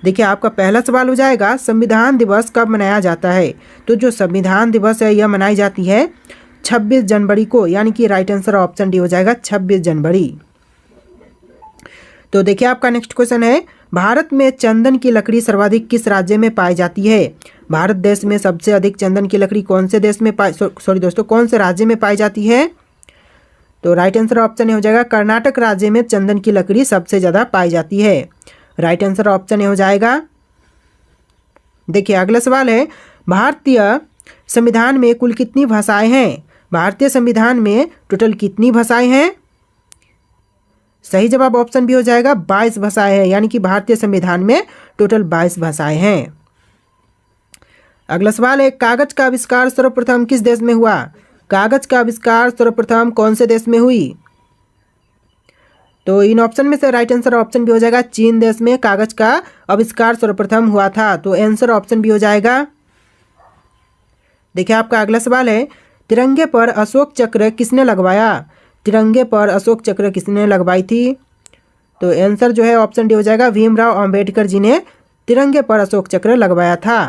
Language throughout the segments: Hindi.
देखिए आपका पहला सवाल हो जाएगा संविधान दिवस कब मनाया जाता है। तो जो संविधान दिवस है यह मनाई जाती है 26 जनवरी को, यानी कि राइट आंसर ऑप्शन डी हो जाएगा 26 जनवरी। तो देखिए आपका नेक्स्ट क्वेश्चन है भारत में चंदन की लकड़ी सर्वाधिक किस राज्य में पाई जाती है। भारत देश में सबसे अधिक चंदन की लकड़ी कौन से देश में कौन से राज्य में पाई जाती है। तो राइट आंसर ऑप्शन ए हो जाएगा कर्नाटक राज्य में चंदन की लकड़ी सबसे ज़्यादा पाई जाती है। राइट आंसर ऑप्शन ए हो जाएगा। देखिए अगला सवाल है भारतीय संविधान में कुल कितनी भाषाएं हैं। भारतीय संविधान में टोटल कितनी भाषाएं हैं। सही जवाब ऑप्शन बी हो जाएगा 22 भाषाएं हैं, यानी कि भारतीय संविधान में टोटल 22 भाषाएं हैं। अगला सवाल है कागज का आविष्कार सर्वप्रथम किस देश में हुआ। कागज का आविष्कार सर्वप्रथम कौन से देश में हुई। तो इन ऑप्शन में से राइट आंसर ऑप्शन बी हो जाएगा चीन देश में कागज का आविष्कार सर्वप्रथम हुआ था। तो आंसर ऑप्शन बी हो जाएगा। देखिए आपका अगला सवाल है तिरंगे पर अशोक चक्र किसने लगवाया। तिरंगे पर अशोक चक्र किसने लगवाई थी। तो आंसर जो है ऑप्शन डी हो जाएगा भीमराव अंबेडकर जी ने तिरंगे पर अशोक चक्र लगवाया था।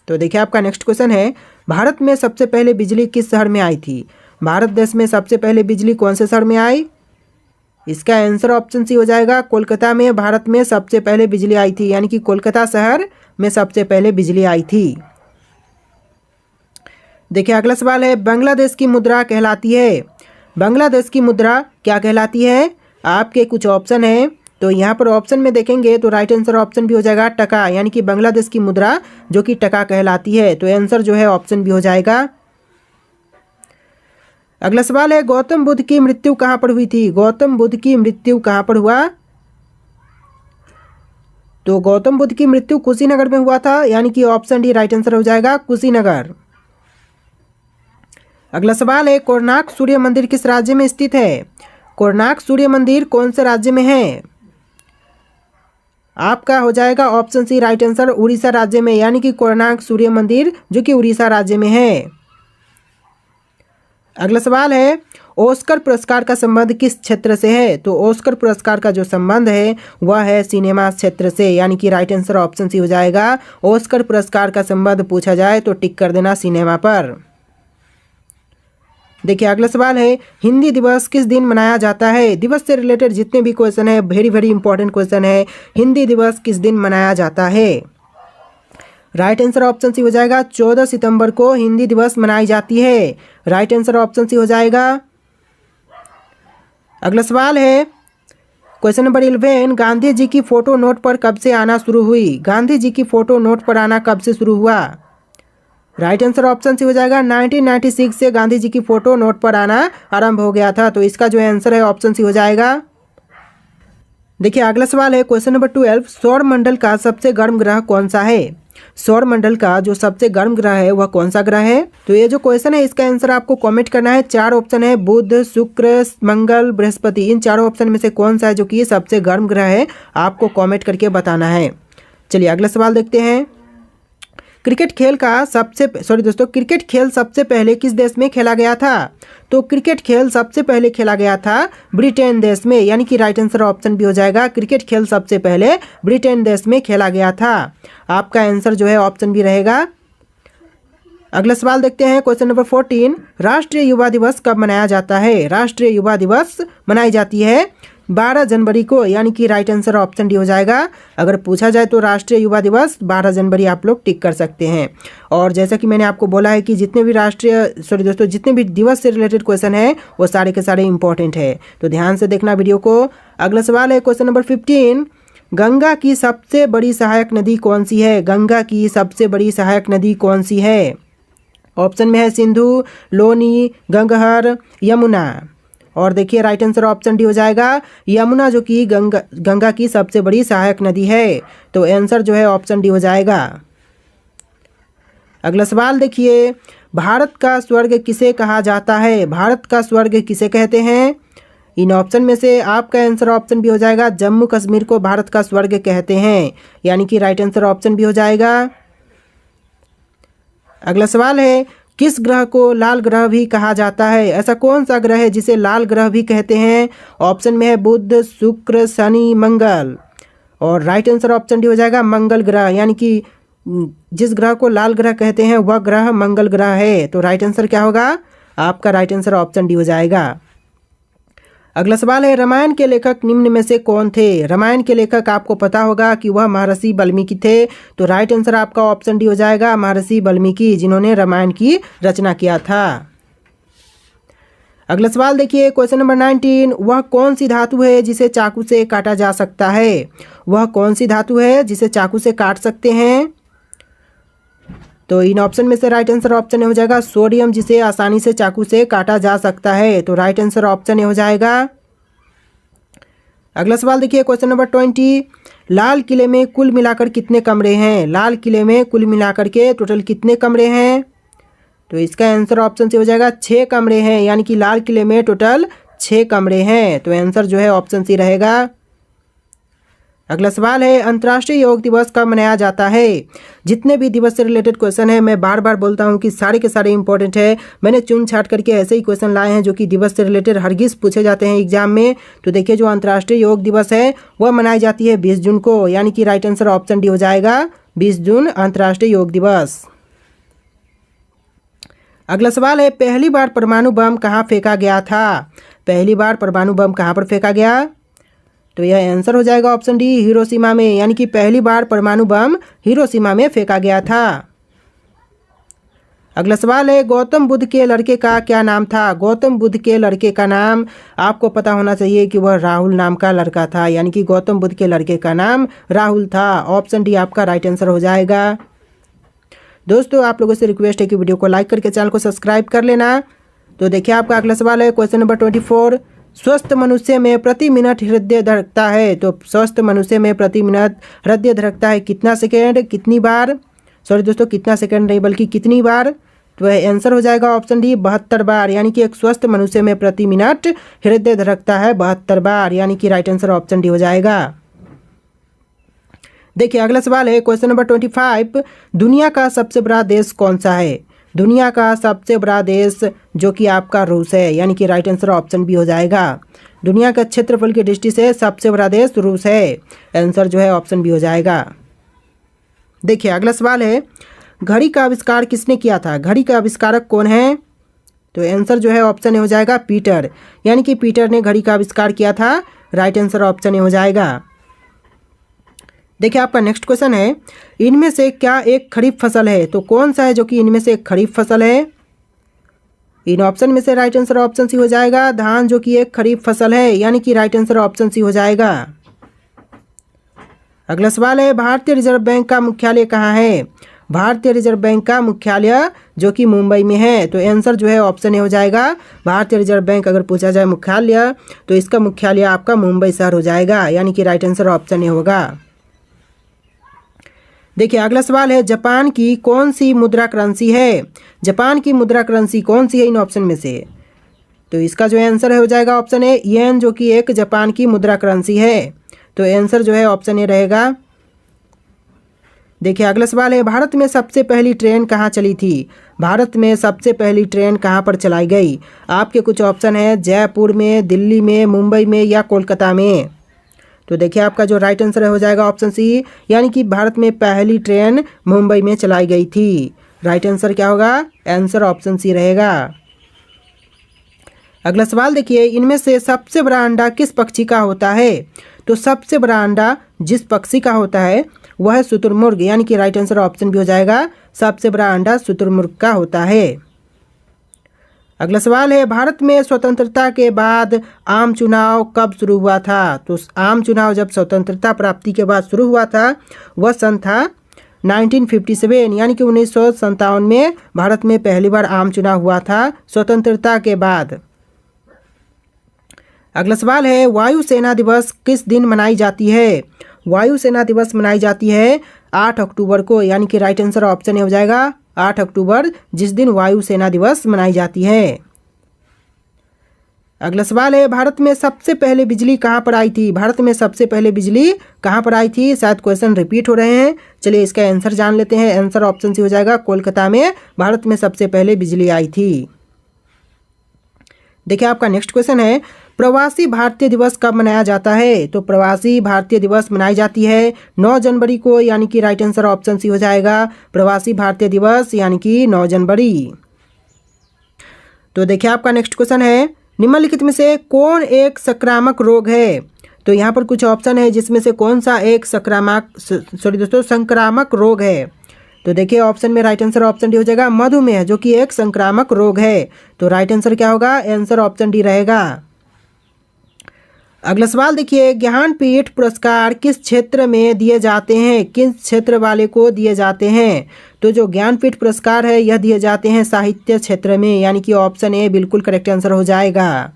तो देखिए आपका नेक्स्ट क्वेश्चन है भारत में सबसे पहले बिजली किस शहर में आई थी। भारत देश में सबसे पहले बिजली कौन से शहर में आई। इसका आंसर ऑप्शन सी हो जाएगा कोलकाता में भारत में सबसे पहले बिजली आई थी, यानी कि कोलकाता शहर में सबसे पहले बिजली आई थी। देखिए अगला सवाल है बांग्लादेश की मुद्रा कहलाती है। बांग्लादेश की मुद्रा क्या कहलाती है। आपके कुछ ऑप्शन है, तो यहाँ पर ऑप्शन में देखेंगे तो राइट आंसर ऑप्शन भी हो जाएगा टका, यानी कि बांग्लादेश की मुद्रा जो कि टका कहलाती है। तो आंसर जो है ऑप्शन भी हो जाएगा। अगला सवाल है गौतम बुद्ध की मृत्यु कहाँ पर हुई थी। गौतम बुद्ध की मृत्यु कहाँ पर हुआ। तो गौतम बुद्ध की मृत्यु कुशीनगर में हुआ था, यानी कि ऑप्शन डी राइट आंसर हो जाएगा कुशीनगर। अगला सवाल है कोणार्क सूर्य मंदिर किस राज्य में स्थित है। कोणार्क सूर्य मंदिर कौन से राज्य में है। आपका हो जाएगा option C right answer Orissa राज्य में, यानी कि कोणार्क सूर्य मंदिर जो कि उड़ीसा राज्य में है। अगला सवाल है ऑस्कर पुरस्कार का संबंध किस क्षेत्र से है। तो ऑस्कर पुरस्कार का जो संबंध है वह है सिनेमा क्षेत्र से, यानी कि राइट आंसर ऑप्शन सी हो जाएगा। ऑस्कर पुरस्कार का संबंध पूछा जाए तो टिक कर देना सिनेमा पर। देखिए अगला सवाल है हिंदी दिवस किस दिन मनाया जाता है। दिवस से रिलेटेड जितने भी क्वेश्चन है वेरी वेरी इंपॉर्टेंट क्वेश्चन है। हिंदी दिवस किस दिन मनाया जाता है। राइट आंसर ऑप्शन सी हो जाएगा 14 सितंबर को हिंदी दिवस मनाई जाती है। राइट आंसर ऑप्शन सी हो जाएगा। अगला सवाल है क्वेश्चन नंबर 11 गांधी जी की फोटो नोट पर कब से आना शुरू हुई। गांधी जी की फोटो नोट पर आना कब से शुरू हुआ। राइट आंसर ऑप्शन सी हो जाएगा 1996 से गांधी जी की फोटो नोट पर आना आरंभ हो गया था। तो इसका जो आंसर है ऑप्शन सी हो जाएगा। देखिए अगला सवाल है क्वेश्चन नंबर 12 सौर मंडल का सबसे गर्म ग्रह कौन सा है। सौर मंडल का जो सबसे गर्म ग्रह है वह कौन सा ग्रह है। तो ये जो क्वेश्चन है इसका आंसर आपको कमेंट करना है। 4 ऑप्शन है बुध शुक्र मंगल बृहस्पति, इन चारों ऑप्शन में से कौन सा है जो कि सबसे गर्म ग्रह है आपको कमेंट करके बताना है। चलिए अगला सवाल देखते हैं क्रिकेट खेल सबसे पहले किस देश में खेला गया था। तो क्रिकेट खेल सबसे पहले खेला गया था ब्रिटेन देश में, यानी कि राइट आंसर ऑप्शन भी हो जाएगा क्रिकेट खेल सबसे पहले ब्रिटेन देश में खेला गया था। आपका आंसर जो है ऑप्शन भी रहेगा। अगला सवाल देखते हैं क्वेश्चन नंबर 14 राष्ट्रीय युवा दिवस कब मनाया जाता है। राष्ट्रीय युवा दिवस मनाई जाती है 12 जनवरी को, यानी कि राइट आंसर ऑप्शन डी हो जाएगा। अगर पूछा जाए तो राष्ट्रीय युवा दिवस 12 जनवरी आप लोग टिक कर सकते हैं। और जैसा कि मैंने आपको बोला है कि जितने भी दिवस से रिलेटेड क्वेश्चन है वो सारे के सारे इंपॉर्टेंट है, तो ध्यान से देखना वीडियो को। अगला सवाल है क्वेश्चन नंबर 15 गंगा की सबसे बड़ी सहायक नदी कौन सी है। गंगा की सबसे बड़ी सहायक नदी कौन सी है। ऑप्शन में है सिंधु, लोनी, गंगहर, यमुना। और देखिए राइट आंसर ऑप्शन डी हो जाएगा यमुना, जो कि गंगा की सबसे बड़ी सहायक नदी है। तो आंसर जो है ऑप्शन डी हो जाएगा। अगला सवाल देखिए भारत का स्वर्ग किसे कहा जाता है। भारत का स्वर्ग किसे कहते हैं। इन ऑप्शन में से आपका आंसर ऑप्शन भी हो जाएगा जम्मू कश्मीर को भारत का स्वर्ग कहते हैं, यानी कि राइट आंसर ऑप्शन भी हो जाएगा। अगला सवाल है किस ग्रह को लाल ग्रह भी कहा जाता है। ऐसा कौन सा ग्रह है जिसे लाल ग्रह भी कहते हैं। ऑप्शन में है बुध, शुक्र, शनि, मंगल। और राइट आंसर ऑप्शन डी हो जाएगा मंगल ग्रह, यानी कि जिस ग्रह को लाल ग्रह कहते हैं वह ग्रह मंगल ग्रह है। तो राइट आंसर क्या होगा? आपका राइट आंसर ऑप्शन डी हो जाएगा। अगला सवाल है, रामायण के लेखक निम्न में से कौन थे? रामायण के लेखक आपको पता होगा कि वह महर्षि वाल्मीकि थे। तो राइट आंसर आपका ऑप्शन डी हो जाएगा महर्षि वाल्मीकि, जिन्होंने रामायण की रचना किया था। अगला सवाल देखिए, क्वेश्चन नंबर 19, वह कौन सी धातु है जिसे चाकू से काटा जा सकता है? वह कौन सी धातु है जिसे चाकू से काट सकते हैं? तो इन ऑप्शन में से राइट आंसर ऑप्शन ए हो जाएगा सोडियम, जिसे आसानी से चाकू से काटा जा सकता है। तो राइट आंसर ऑप्शन ए हो जाएगा। अगला सवाल देखिए, क्वेश्चन नंबर 20, लाल किले में कुल मिलाकर कितने कमरे हैं? लाल किले में कुल मिलाकर के टोटल कितने कमरे हैं? तो इसका आंसर ऑप्शन से हो जाएगा 6 कमरे हैं, यानी कि लाल किले में टोटल 6 कमरे हैं। तो आंसर जो है ऑप्शन सी रहेगा। अगला सवाल है, अंतर्राष्ट्रीय योग दिवस कब मनाया जाता है? जितने भी दिवस से रिलेटेड क्वेश्चन है, मैं बार बार बोलता हूं कि सारे के सारे इंपॉर्टेंट है। मैंने चुन छाट करके ऐसे ही क्वेश्चन लाए हैं जो कि दिवस से रिलेटेड हरगिज पूछे जाते हैं एग्जाम में। तो देखिए, जो अंतर्राष्ट्रीय योग दिवस है वह मनाई जाती है 20 जून को, यानी कि राइट आंसर ऑप्शन डी हो जाएगा 20 जून अंतर्राष्ट्रीय योग दिवस। अगला सवाल है, पहली बार परमाणु बम कहाँ फेंका गया था? पहली बार परमाणु बम कहाँ पर फेंका गया? तो यह आंसर हो जाएगा ऑप्शन डी हिरोशिमा में, यानी कि पहली बार परमाणु बम हिरोशिमा में फेंका गया था। अगला सवाल है, गौतम बुद्ध के लड़के का क्या नाम था? गौतम बुद्ध के लड़के का नाम आपको पता होना चाहिए कि वह राहुल नाम का लड़का था, यानी कि गौतम बुद्ध के लड़के का नाम राहुल था। ऑप्शन डी आपका राइट आंसर हो जाएगा। दोस्तों, आप लोगों से रिक्वेस्ट है कि वीडियो को लाइक करके चैनल को सब्सक्राइब कर लेना। तो देखिए, आपका अगला सवाल है, क्वेश्चन नंबर 24, स्वस्थ मनुष्य में प्रति मिनट हृदय धड़कता है? तो स्वस्थ मनुष्य में प्रति मिनट हृदय धड़कता है कितना सेकेंड, कितनी बार? सॉरी दोस्तों, कितना सेकेंड नहीं बल्कि कितनी बार? तो वह आंसर हो जाएगा ऑप्शन डी 72 बार, यानी कि एक स्वस्थ मनुष्य में प्रति मिनट हृदय धड़कता है 72 बार, यानी कि राइट आंसर ऑप्शन डी हो जाएगा। देखिए, अगला सवाल है, क्वेश्चन नंबर 25, दुनिया का सबसे बड़ा देश कौन सा है? दुनिया का सबसे बड़ा देश जो कि आपका रूस है, यानी कि राइट आंसर ऑप्शन बी हो जाएगा। दुनिया का क्षेत्रफल की दृष्टि से सबसे बड़ा देश रूस है। आंसर जो है ऑप्शन बी हो जाएगा। देखिए, अगला सवाल है, घड़ी का आविष्कार किसने किया था? घड़ी का आविष्कारक कौन है? तो आंसर जो है ऑप्शन ए हो जाएगा पीटर, यानी कि पीटर ने घड़ी का आविष्कार किया था। राइट आंसर ऑप्शन ए हो जाएगा। देखिए, आपका नेक्स्ट क्वेश्चन है, इनमें से क्या एक खरीफ फसल है? तो कौन सा है जो कि इनमें से एक खरीफ फसल है? इन ऑप्शन में से राइट आंसर ऑप्शन सी हो जाएगा धान, जो कि एक खरीफ फसल है, यानी कि राइट आंसर ऑप्शन सी हो जाएगा। अगला सवाल है, भारतीय रिजर्व बैंक का मुख्यालय कहाँ है? भारतीय रिजर्व बैंक का मुख्यालय जो कि मुंबई में है। तो आंसर जो है ऑप्शन ए हो जाएगा भारतीय रिजर्व बैंक। अगर पूछा जाए मुख्यालय तो इसका मुख्यालय आपका मुंबई शहर हो जाएगा, यानी कि राइट आंसर ऑप्शन ए होगा। देखिए, अगला सवाल है, जापान की कौन सी मुद्रा करेंसी है? जापान की मुद्रा करेंसी कौन सी है इन ऑप्शन में से? तो इसका जो आंसर है हो जाएगा ऑप्शन ए येन, जो कि एक जापान की मुद्रा करेंसी है। तो आंसर जो है ऑप्शन ए रहेगा। देखिए, अगला सवाल है, भारत में सबसे पहली ट्रेन कहाँ चली थी? भारत में सबसे पहली ट्रेन कहाँ पर चलाई गई? आपके कुछ ऑप्शन है, जयपुर में, दिल्ली में, मुंबई में या कोलकाता में। तो देखिए, आपका जो राइट आंसर हो जाएगा ऑप्शन सी, यानी कि भारत में पहली ट्रेन मुंबई में चलाई गई थी। राइट आंसर क्या होगा? आंसर ऑप्शन सी रहेगा। अगला सवाल देखिए, इनमें से सबसे बड़ा अंडा किस पक्षी का होता है? तो सबसे बड़ा अंडा जिस पक्षी का होता है वह है शुतुरमुर्ग, यानी कि राइट आंसर ऑप्शन भी हो जाएगा सबसे बड़ा अंडा शुतुरमुर्ग का होता है। अगला सवाल है, भारत में स्वतंत्रता के बाद आम चुनाव कब शुरू हुआ था? तो आम चुनाव जब स्वतंत्रता प्राप्ति के बाद शुरू हुआ था वह सन था 1957, यानी कि 1957 में भारत में पहली बार आम चुनाव हुआ था स्वतंत्रता के बाद। अगला सवाल है, वायुसेना दिवस किस दिन मनाई जाती है? वायुसेना दिवस मनाई जाती है 8 अक्टूबर को, यानी कि राइट आंसर ऑप्शन हो जाएगा 8 अक्टूबर, जिस दिन वायुसेना दिवस मनाई जाती है। अगला सवाल है, भारत में सबसे पहले बिजली कहाँ पर आई थी? भारत में सबसे पहले बिजली कहाँ पर आई थी? शायद क्वेश्चन रिपीट हो रहे हैं, चलिए इसका आंसर जान लेते हैं। आंसर ऑप्शन सी हो जाएगा कोलकाता में भारत में सबसे पहले बिजली आई थी। देखिए आपका नेक्स्ट क्वेश्चन है, प्रवासी भारतीय दिवस कब मनाया जाता है? तो प्रवासी भारतीय दिवस मनाई जाती है 9 जनवरी को, यानी कि राइट आंसर ऑप्शन सी हो जाएगा, प्रवासी भारतीय दिवस यानी कि 9 जनवरी। तो देखिए आपका नेक्स्ट क्वेश्चन है, निम्नलिखित में से कौन एक संक्रामक रोग है? तो यहाँ पर कुछ ऑप्शन है जिसमें से कौन सा एक संक्रामक रोग है? तो देखिए ऑप्शन में राइट आंसर ऑप्शन डी हो जाएगा, मधुमेह, जो कि एक संक्रामक रोग है। तो राइट आंसर क्या होगा? आंसर ऑप्शन डी रहेगा। अगला सवाल देखिए, ज्ञानपीठ पुरस्कार किस क्षेत्र में दिए जाते हैं? किस क्षेत्र वाले को दिए जाते हैं? तो जो ज्ञानपीठ पुरस्कार है यह दिए जाते हैं साहित्य क्षेत्र में, यानी कि ऑप्शन ए बिल्कुल करेक्ट आंसर हो जाएगा।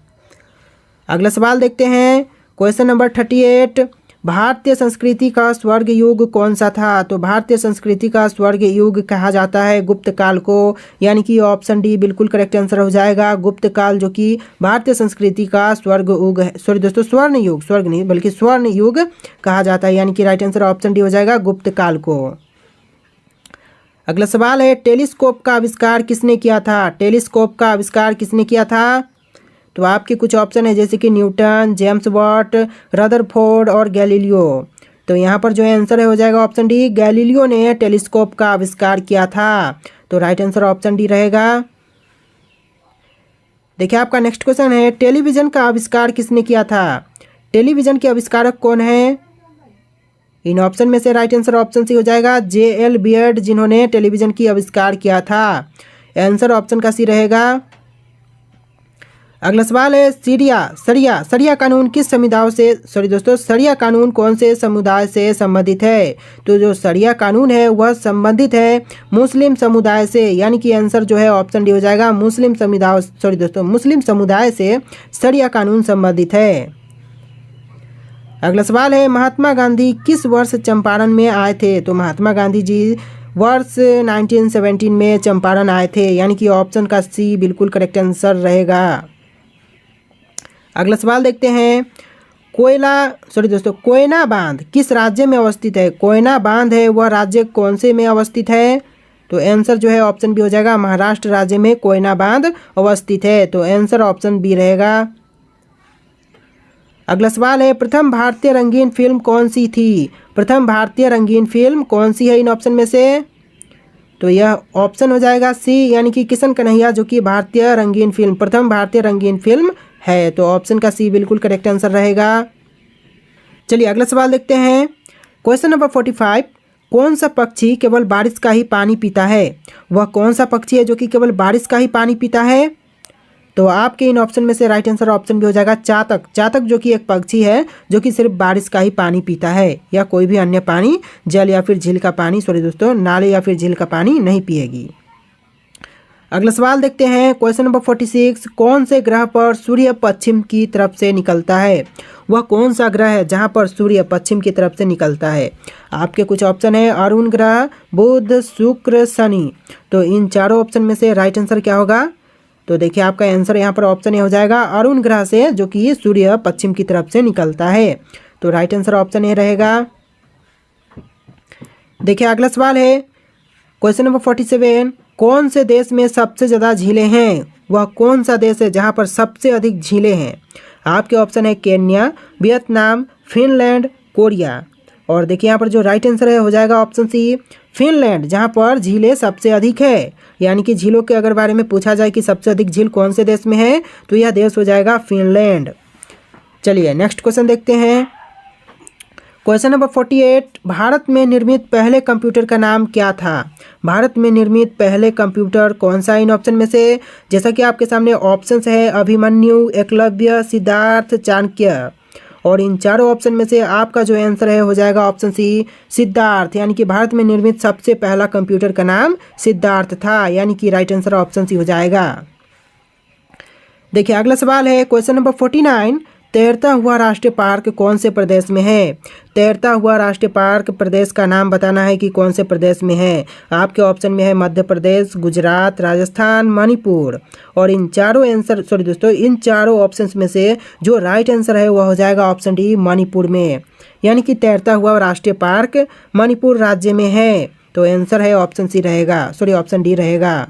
अगला सवाल देखते हैं, क्वेश्चन नंबर 38, भारतीय संस्कृति का स्वर्ग युग कौन सा था? तो भारतीय संस्कृति का स्वर्ग युग कहा जाता है गुप्त काल को, यानी कि ऑप्शन डी बिल्कुल करेक्ट आंसर हो जाएगा। गुप्त काल जो कि भारतीय संस्कृति का स्वर्ग युग है, सॉरी दोस्तों स्वर्ण युग, स्वर्ग नहीं बल्कि स्वर्ण युग कहा जाता है, यानी कि राइट आंसर ऑप्शन डी हो जाएगा, गुप्त काल को। अगला सवाल है, टेलीस्कोप का आविष्कार किसने किया था? टेलीस्कोप का आविष्कार किसने किया था? तो आपके कुछ ऑप्शन है जैसे कि न्यूटन, जेम्स वाट, रदरफोर्ड और गैलीलियो। तो यहाँ पर जो आंसर है हो जाएगा ऑप्शन डी, गैलीलियो ने टेलीस्कोप का आविष्कार किया था। तो राइट आंसर ऑप्शन डी रहेगा। देखिए आपका नेक्स्ट क्वेश्चन है, टेलीविजन का आविष्कार किसने किया था? टेलीविजन के आविष्कारक कौन है? इन ऑप्शन में से राइट आंसर ऑप्शन सी हो जाएगा, J.L. बियर्ड, जिन्होंने टेलीविजन की आविष्कार किया था। आंसर ऑप्शन का सी रहेगा। अगला सवाल है, सरिया कानून किस समुदाय से, सॉरी दोस्तों, सरिया कानून कौन से समुदाय से संबंधित है? तो जो सरिया कानून है वह संबंधित है मुस्लिम समुदाय से, यानी कि आंसर जो है ऑप्शन डी हो जाएगा, मुस्लिम समुदाय से सरिया कानून संबंधित है। अगला सवाल है, महात्मा गांधी किस वर्ष चंपारण में आए थे? तो महात्मा गांधी जी वर्ष 1917 में चंपारण आए थे, यानी कि ऑप्शन का सी बिल्कुल करेक्ट आंसर रहेगा। अगला सवाल देखते हैं, कोयना बांध किस राज्य में अवस्थित है? कोयना बांध है वह राज्य कौन से में अवस्थित है? तो आंसर जो है ऑप्शन बी हो जाएगा, महाराष्ट्र राज्य में कोयना बांध अवस्थित है। तो आंसर ऑप्शन बी रहेगा। अगला सवाल है, प्रथम भारतीय रंगीन फिल्म कौन सी थी? प्रथम भारतीय रंगीन फिल्म कौन सी है इन ऑप्शन में से? तो यह ऑप्शन हो जाएगा सी, यानी कि किशन कन्हैया, जो कि भारतीय रंगीन फिल्म, प्रथम भारतीय रंगीन फिल्म है। तो ऑप्शन का सी बिल्कुल करेक्ट आंसर रहेगा। चलिए अगला सवाल देखते हैं, क्वेश्चन नंबर 45, कौन सा पक्षी केवल बारिश का ही पानी पीता है? वह कौन सा पक्षी है जो कि केवल बारिश का ही पानी पीता है? तो आपके इन ऑप्शन में से राइट आंसर ऑप्शन भी हो जाएगा, चातक, जो कि एक पक्षी है जो कि सिर्फ बारिश का ही पानी पीता है, या कोई भी अन्य पानी, जल या फिर झील का पानी, सॉरी दोस्तों, नाले या फिर झील का पानी नहीं पिएगी। अगला सवाल देखते हैं, क्वेश्चन नंबर 46, कौन से ग्रह पर सूर्य पश्चिम की तरफ से निकलता है? वह कौन सा ग्रह है जहां पर सूर्य पश्चिम की तरफ से निकलता है? आपके कुछ ऑप्शन है, अरुण ग्रह, बुध, शुक्र, शनि। तो इन चारों ऑप्शन में से राइट आंसर क्या होगा? तो देखिए आपका आंसर यहाँ पर ऑप्शन ए हो जाएगा, अरुण ग्रह से, जो कि सूर्य पश्चिम की तरफ से निकलता है। तो राइट आंसर ऑप्शन ए रहेगा। देखिए अगला सवाल है, क्वेश्चन नंबर 47, कौन से देश में सबसे ज़्यादा झीलें हैं? वह कौन सा देश है जहाँ पर सबसे अधिक झीलें हैं? आपके ऑप्शन है केन्या, वियतनाम, फिनलैंड, कोरिया। और देखिए यहाँ पर जो राइट आंसर है हो जाएगा ऑप्शन सी, फिनलैंड, जहाँ पर झीलें सबसे अधिक है। यानी कि झीलों के अगर बारे में पूछा जाए कि सबसे अधिक झील कौन से देश में है, तो यह देश हो जाएगा फिनलैंड। चलिए नेक्स्ट क्वेश्चन देखते हैं, क्वेश्चन नंबर 48, भारत में निर्मित पहले कंप्यूटर का नाम क्या था? भारत में निर्मित पहले कंप्यूटर कौन सा इन ऑप्शन में से? जैसा कि आपके सामने ऑप्शंस है, अभिमन्यु, एकलव्य, सिद्धार्थ, चाणक्य। और इन चारों ऑप्शन में से आपका जो आंसर है हो जाएगा ऑप्शन सी, सिद्धार्थ, यानी कि भारत में निर्मित सबसे पहला कंप्यूटर का नाम सिद्धार्थ था, यानी कि राइट आंसर ऑप्शन सी हो जाएगा। देखिए अगला सवाल है, क्वेश्चन नंबर 49, तैरता हुआ राष्ट्रीय पार्क कौन से प्रदेश में है? तैरता हुआ राष्ट्रीय पार्क प्रदेश का नाम बताना है कि कौन से प्रदेश में है। आपके ऑप्शन में है मध्य प्रदेश, गुजरात, राजस्थान, मणिपुर। और इन चारों आंसर, सॉरी दोस्तों, इन चारों ऑप्शंस में से जो राइट आंसर है वह हो जाएगा ऑप्शन डी, मणिपुर में। यानी कि तैरता हुआ राष्ट्रीय पार्क मणिपुर राज्य में है। तो आंसर है ऑप्शन सी रहेगा, सॉरी ऑप्शन डी रहेगा।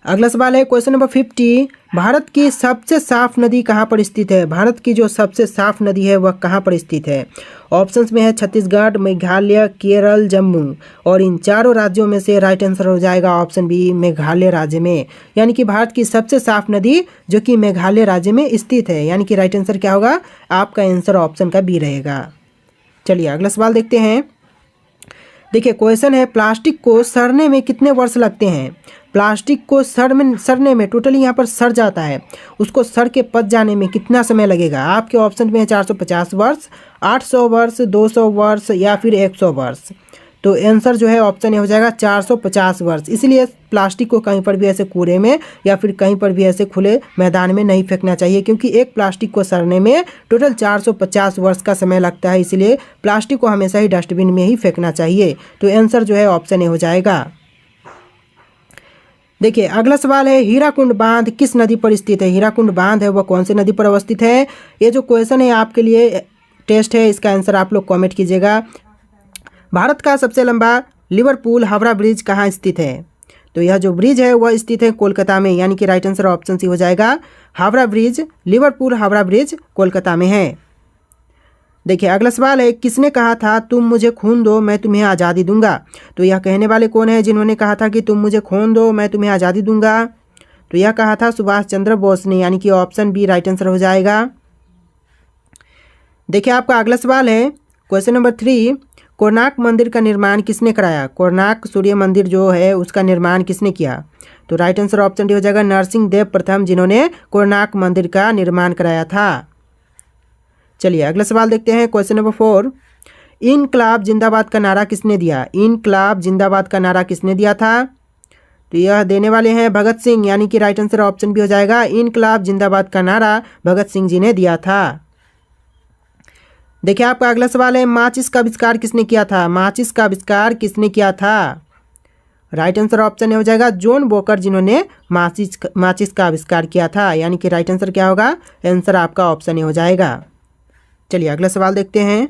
अगला सवाल है क्वेश्चन नंबर 50। भारत की सबसे साफ नदी कहाँ पर स्थित है? भारत की जो सबसे साफ नदी है वह कहाँ पर स्थित है? ऑप्शंस में है छत्तीसगढ़, मेघालय, केरल, जम्मू। और इन चारों राज्यों में से राइट आंसर हो जाएगा ऑप्शन बी, मेघालय राज्य में। यानी कि भारत की सबसे साफ नदी जो कि मेघालय राज्य में स्थित है। यानी कि राइट आंसर क्या होगा? आपका आंसर ऑप्शन का बी रहेगा। चलिए अगला सवाल देखते हैं। देखिए क्वेश्चन है प्लास्टिक को सड़ने में कितने वर्ष लगते हैं? प्लास्टिक को सड़ने में टोटली यहाँ पर सड़ जाता है, उसको सड़ के पच जाने में कितना समय लगेगा? आपके ऑप्शन में है 450 वर्ष, 800 वर्ष, 200 वर्ष या फिर 100 वर्ष। तो आंसर जो है ऑप्शन ए हो जाएगा 450 वर्ष। इसलिए प्लास्टिक को कहीं पर भी ऐसे कूड़े में या फिर कहीं पर भी ऐसे खुले मैदान में नहीं फेंकना चाहिए, क्योंकि एक प्लास्टिक को सड़ने में टोटल 450 वर्ष का समय लगता है। इसलिए प्लास्टिक को हमेशा ही डस्टबिन में ही फेंकना चाहिए। तो आंसर जो है ऑप्शन ए हो जाएगा। देखिए अगला सवाल है हीराकुंड बांध किस नदी पर स्थित है? हीराकुंड बांध है वह कौन सी नदी पर अवस्थित है? ये जो क्वेश्चन है आपके लिए टेस्ट है, इसका आंसर आप लोग कमेंट कीजिएगा। भारत का सबसे लंबा लिवरपूल हावड़ा ब्रिज कहाँ स्थित है? तो यह जो ब्रिज है वह स्थित है कोलकाता में। यानी कि राइट आंसर ऑप्शन सी हो जाएगा Howrah bridge. Liverpool Howrah bridge Kolkata में है। देखिए अगला सवाल है किसने कहा था तुम मुझे खून दो मैं तुम्हें आज़ादी दूंगा? तो यह कहने वाले कौन है जिन्होंने कहा था कि तुम मुझे खून दो मैं तुम्हें आज़ादी दूंगा? तो यह कहा था सुभाष चंद्र बोस ने। यानी कि ऑप्शन बी राइट आंसर हो जाएगा। देखिए आपका अगला सवाल है क्वेश्चन नंबर 3। कोणार्क मंदिर का निर्माण किसने कराया? कोणार्क सूर्य मंदिर जो है उसका निर्माण किसने किया? तो राइट आंसर ऑप्शन डी हो जाएगा नरसिंह देव प्रथम, जिन्होंने कोणार्क मंदिर का निर्माण कराया था। चलिए अगला सवाल देखते हैं क्वेश्चन नंबर 4। इनकलाब जिंदाबाद का नारा किसने दिया? इनकलाब जिंदाबाद का नारा किसने दिया था? तो यह देने वाले हैं भगत सिंह। यानी कि राइट आंसर ऑप्शन भी हो जाएगा इनकलाब जिंदाबाद का नारा भगत सिंह जी ने दिया था। देखिए आपका अगला सवाल है माचिस का आविष्कार किसने किया था? माचिस का आविष्कार किसने किया था? राइट आंसर ऑप्शन हो जाएगा जॉन वॉकर, जिन्होंने माचिस का आविष्कार किया था। यानी कि राइट आंसर क्या होगा? आंसर आपका ऑप्शन ए हो जाएगा। चलिए अगला सवाल देखते हैं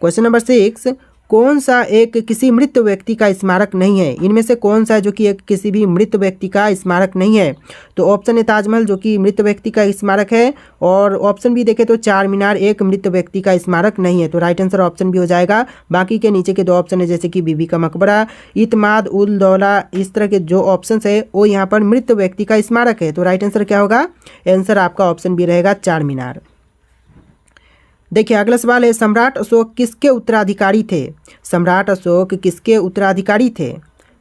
क्वेश्चन नंबर 6। कौन सा एक किसी मृत व्यक्ति का स्मारक नहीं है? इनमें से कौन सा है जो कि एक किसी भी मृत व्यक्ति का स्मारक नहीं है? तो ऑप्शन है ताजमहल जो कि मृत व्यक्ति का स्मारक है, और ऑप्शन बी देखें तो चार मीनार एक मृत व्यक्ति का स्मारक नहीं है। तो राइट आंसर ऑप्शन भी हो जाएगा। बाकी के नीचे के दो ऑप्शन है जैसे कि बीबी का मकबरा, इतमाद उल दौला, इस तरह के जो ऑप्शन है वो यहाँ पर मृत व्यक्ति का स्मारक है। तो राइट आंसर क्या होगा? आंसर आपका ऑप्शन बी रहेगा चार मीनार। देखिए अगला सवाल है सम्राट अशोक किसके उत्तराधिकारी थे? सम्राट अशोक किसके उत्तराधिकारी थे?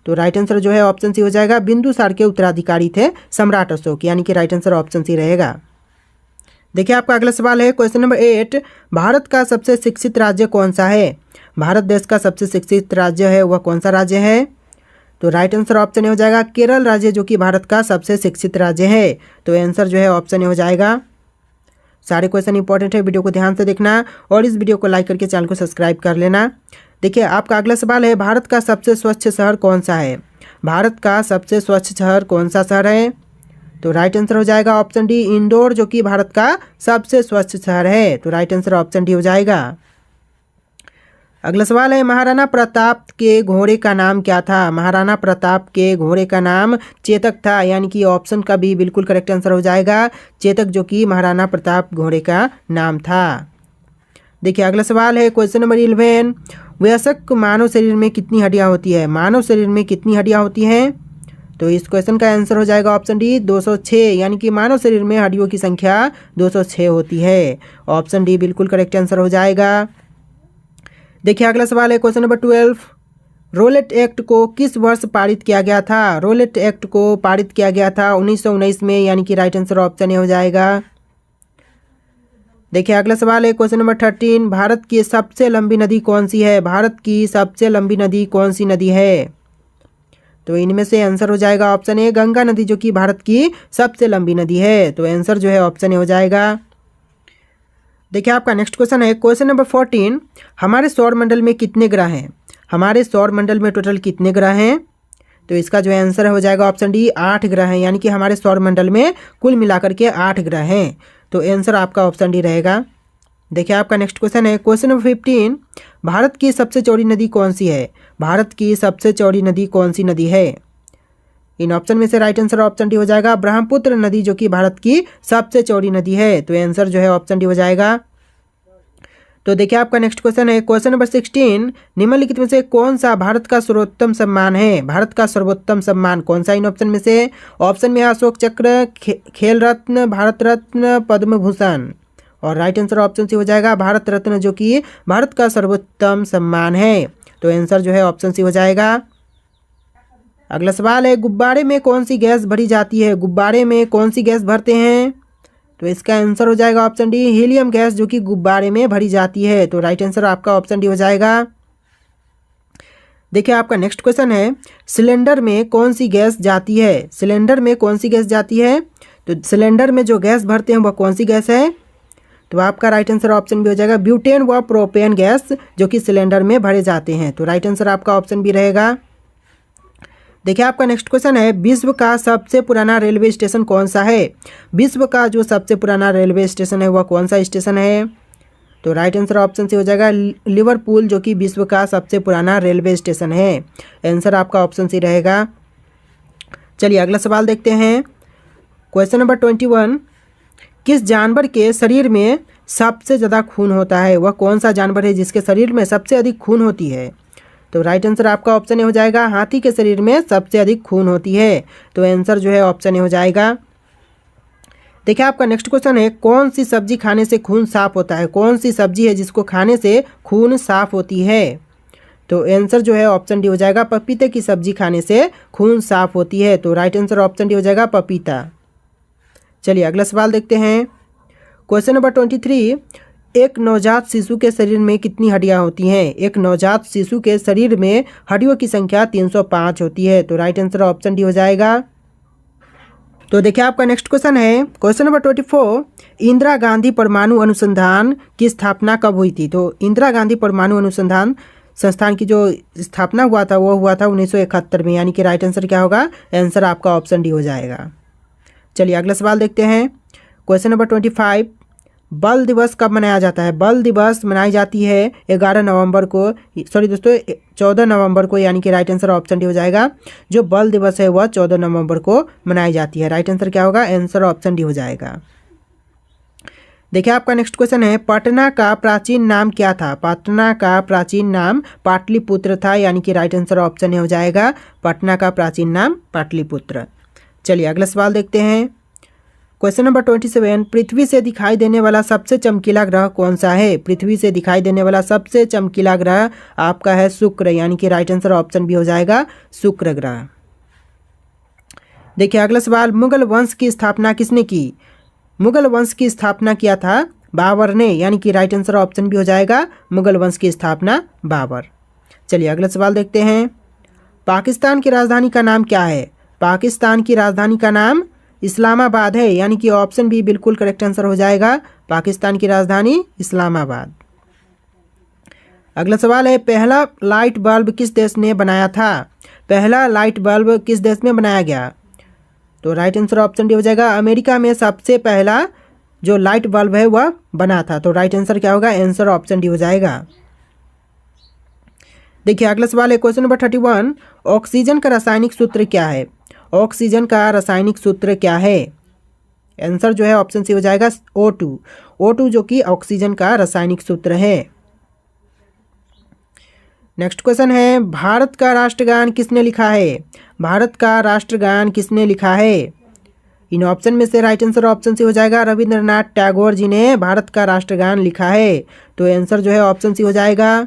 तो राइट आंसर जो है ऑप्शन सी हो जाएगा बिंदुसार के उत्तराधिकारी थे सम्राट अशोक। यानी कि राइट आंसर ऑप्शन सी रहेगा। देखिए आपका अगला सवाल है क्वेश्चन नंबर 8। भारत का सबसे शिक्षित राज्य कौन सा है? भारत देश का सबसे शिक्षित राज्य है वह कौन सा राज्य है? तो राइट आंसर ऑप्शन हो जाएगा केरल राज्य, जो कि भारत का सबसे शिक्षित राज्य है। तो आंसर जो है ऑप्शन हो जाएगा। सारे क्वेश्चन इंपॉर्टेंट है, वीडियो को ध्यान से देखना और इस वीडियो को लाइक करके चैनल को सब्सक्राइब कर लेना। देखिए आपका अगला सवाल है भारत का सबसे स्वच्छ शहर कौन सा है? भारत का सबसे स्वच्छ शहर कौन सा शहर है? तो राइट आंसर हो जाएगा ऑप्शन डी इंदौर, जो कि भारत का सबसे स्वच्छ शहर है। तो राइट आंसर ऑप्शन डी हो जाएगा। अगला सवाल है महाराणा प्रताप के घोड़े का नाम क्या था? महाराणा प्रताप के घोड़े का नाम चेतक था। यानी कि ऑप्शन का भी बिल्कुल करेक्ट आंसर हो जाएगा चेतक, जो कि महाराणा प्रताप घोड़े का नाम था। देखिए अगला सवाल है क्वेश्चन नंबर 11। वयस्क मानव शरीर में कितनी हड्डियां होती है? मानव शरीर में कितनी हड्डियां होती हैं? तो इस क्वेश्चन का आंसर हो जाएगा ऑप्शन डी 206। यानी कि मानव शरीर में हड्डियों की संख्या 206 होती है। ऑप्शन डी बिल्कुल करेक्ट आंसर हो जाएगा। देखिए अगला सवाल है क्वेश्चन नंबर 12। रोलेट एक्ट को किस वर्ष पारित किया गया था? रोलेट एक्ट को पारित किया गया था 1919 में। यानी कि राइट आंसर ऑप्शन ए हो जाएगा। देखिए अगला सवाल है क्वेश्चन नंबर 13। भारत की सबसे लंबी नदी कौन सी है? भारत की सबसे लंबी नदी कौन सी नदी है? तो इनमें से आंसर हो जाएगा ऑप्शन ए गंगा नदी, जो कि भारत की सबसे लंबी नदी है। तो आंसर जो है ऑप्शन ए हो जाएगा। देखिए आपका नेक्स्ट क्वेश्चन है क्वेश्चन नंबर 14। हमारे सौर मंडल में कितने ग्रह हैं? हमारे सौर मंडल में टोटल कितने ग्रह हैं? तो इसका जो आंसर हो जाएगा ऑप्शन डी 8 ग्रह हैं। यानी कि हमारे सौर मंडल में कुल मिलाकर के 8 ग्रह हैं। तो आंसर आपका ऑप्शन डी रहेगा। देखिए आपका नेक्स्ट क्वेश्चन है क्वेश्चन नंबर 15। भारत की सबसे चौड़ी नदी कौन सी है? भारत की सबसे चौड़ी नदी कौन सी नदी है? इन ऑप्शन में से राइट आंसर ऑप्शन डी हो जाएगा ब्रह्मपुत्र नदी, जो कि भारत की सबसे चौड़ी नदी है। तो आंसर जो है ऑप्शन डी हो जाएगा। तो देखिए आपका नेक्स्ट क्वेश्चन है, क्वेश्चन नंबर 16, निम्नलिखित में से कौन सा भारत का सर्वोत्तम सम्मान है? भारत का सर्वोत्तम सम्मान कौन सा इन ऑप्शन में से? ऑप्शन में अशोक चक्र, खेल रत्न, भारत रत्न, पद्म भूषण। और राइट आंसर ऑप्शन सी हो जाएगा भारत रत्न, जो कि भारत का सर्वोत्तम सम्मान है। तो आंसर जो है ऑप्शन सी हो जाएगा। अगला सवाल है, गुब्बारे में कौन सी गैस भरी जाती है? गुब्बारे में कौन सी गैस भरते हैं? तो इसका आंसर हो जाएगा ऑप्शन डी हीलियम गैस, जो कि गुब्बारे में भरी जाती है। तो राइट आंसर आपका ऑप्शन डी हो जाएगा। देखिए आपका नेक्स्ट क्वेश्चन है, सिलेंडर में कौन सी गैस जाती है? सिलेंडर में कौन सी गैस जाती है? तो सिलेंडर में जो गैस भरते हैं वह कौन सी गैस है? तो आपका राइट आंसर ऑप्शन बी हो जाएगा ब्यूटेन व प्रोपेन गैस, जो कि सिलेंडर में भरे जाते हैं। तो राइट आंसर आपका ऑप्शन बी रहेगा। देखिए आपका नेक्स्ट क्वेश्चन है, विश्व का सबसे पुराना रेलवे स्टेशन कौन सा है? विश्व का जो सबसे पुराना रेलवे स्टेशन है वह कौन सा स्टेशन है? तो राइट आंसर ऑप्शन से हो जाएगा लिवरपूल, जो कि विश्व का सबसे पुराना रेलवे स्टेशन है। आंसर आपका ऑप्शन सी रहेगा। चलिए अगला सवाल देखते हैं, क्वेश्चन नंबर 21, किस जानवर के शरीर में सबसे ज़्यादा खून होता है? वह कौन सा जानवर है जिसके शरीर में सबसे अधिक खून होती है? तो राइट आंसर आपका ऑप्शन ए हो जाएगा हाथी के शरीर में सबसे अधिक खून होती है। तो आंसर जो है ऑप्शन ए हो जाएगा। देखिए आपका नेक्स्ट क्वेश्चन है, कौन सी सब्जी खाने से खून साफ होता है? कौन सी सब्जी है जिसको खाने से खून साफ होती है? तो आंसर जो है ऑप्शन डी हो जाएगा पपीते की सब्जी खाने से खून साफ होती है। तो राइट आंसर ऑप्शन डी हो जाएगा पपीता। चलिए अगला सवाल देखते हैं, क्वेश्चन नंबर 23, एक नवजात शिशु के शरीर में कितनी हड्डियां होती हैं? एक नवजात शिशु के शरीर में हड्डियों की संख्या 305 होती है। तो राइट आंसर ऑप्शन डी हो जाएगा। तो देखिए आपका नेक्स्ट क्वेश्चन है, क्वेश्चन नंबर 24, इंदिरा गांधी परमाणु अनुसंधान की स्थापना कब हुई थी? तो इंदिरा गांधी परमाणु अनुसंधान संस्थान की जो स्थापना हुआ था वो हुआ था 1971 में, यानी कि राइट आंसर क्या होगा? आंसर आपका ऑप्शन डी हो जाएगा। चलिए अगला सवाल देखते हैं, क्वेश्चन नंबर 25, बल दिवस कब मनाया जाता है? बल दिवस मनाई जाती है 11 नवंबर को, सॉरी दोस्तों 14 नवंबर को, यानी कि राइट आंसर ऑप्शन डी हो जाएगा। जो बल दिवस है वह 14 नवंबर को मनाई जाती है। राइट आंसर क्या होगा? आंसर ऑप्शन डी हो जाएगा। देखिए आपका नेक्स्ट क्वेश्चन है, पटना का प्राचीन नाम क्या था? पटना का प्राचीन नाम पाटलिपुत्र था, यानी कि राइट आंसर ऑप्शन ए हो जाएगा। पटना का प्राचीन नाम पाटलिपुत्र। चलिए अगला सवाल देखते हैं, क्वेश्चन नंबर 27, पृथ्वी से दिखाई देने वाला सबसे चमकीला ग्रह कौन सा है? पृथ्वी से दिखाई देने वाला सबसे चमकीला ग्रह आपका है शुक्र, यानी कि राइट आंसर ऑप्शन बी हो जाएगा शुक्र ग्रह। देखिए अगला सवाल, मुगल वंश की स्थापना किसने की? मुगल वंश की स्थापना किया था बाबर ने, यानी कि राइट आंसर ऑप्शन बी हो जाएगा मुगल वंश की स्थापना बाबर। चलिए अगला सवाल देखते हैं, पाकिस्तान की राजधानी का नाम क्या है? पाकिस्तान की राजधानी का नाम इस्लामाबाद है, यानी कि ऑप्शन बी बिल्कुल करेक्ट आंसर हो जाएगा। पाकिस्तान की राजधानी इस्लामाबाद। अगला सवाल है, पहला लाइट बल्ब किस देश ने बनाया था? पहला लाइट बल्ब किस देश में बनाया गया? तो राइट आंसर ऑप्शन डी हो जाएगा अमेरिका में सबसे पहला जो लाइट बल्ब है वह बना था। तो राइट आंसर क्या होगा? आंसर ऑप्शन डी हो जाएगा। देखिए अगला सवाल है, क्वेश्चन नंबर 31, ऑक्सीजन का रासायनिक सूत्र क्या है? ऑक्सीजन का रासायनिक सूत्र क्या है? आंसर जो है ऑप्शन सी हो जाएगा O2। O2 जो कि ऑक्सीजन का रासायनिक सूत्र है। नेक्स्ट क्वेश्चन है, भारत का राष्ट्रगान किसने लिखा है? भारत का राष्ट्रगान किसने लिखा है? इन ऑप्शन में से राइट आंसर ऑप्शन सी हो जाएगा रविंद्रनाथ टैगोर जी ने भारत का राष्ट्रगान लिखा है। तो आंसर जो है ऑप्शन सी हो जाएगा।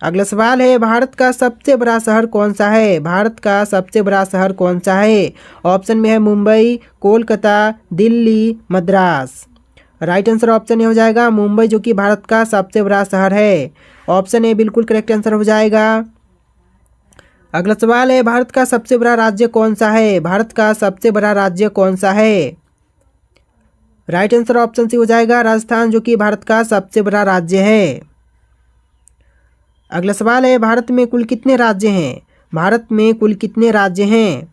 अगला सवाल है, भारत का सबसे बड़ा शहर कौन सा है? भारत का सबसे बड़ा शहर कौन सा है? ऑप्शन में है Mumbai, Kolkata, Delhi, Madras. Right answer option A हो जाएगा मुंबई, जो कि भारत का सबसे बड़ा शहर है। ऑप्शन ए बिल्कुल करेक्ट आंसर हो जाएगा। अगला सवाल है, भारत का सबसे बड़ा राज्य कौन सा है? भारत का सबसे बड़ा राज्य कौन सा है? राइट आंसर ऑप्शन सी हो जाएगा राजस्थान, जो कि भारत का सबसे बड़ा राज्य है। अगला सवाल है, भारत में कुल कितने राज्य हैं? भारत में कुल कितने राज्य हैं?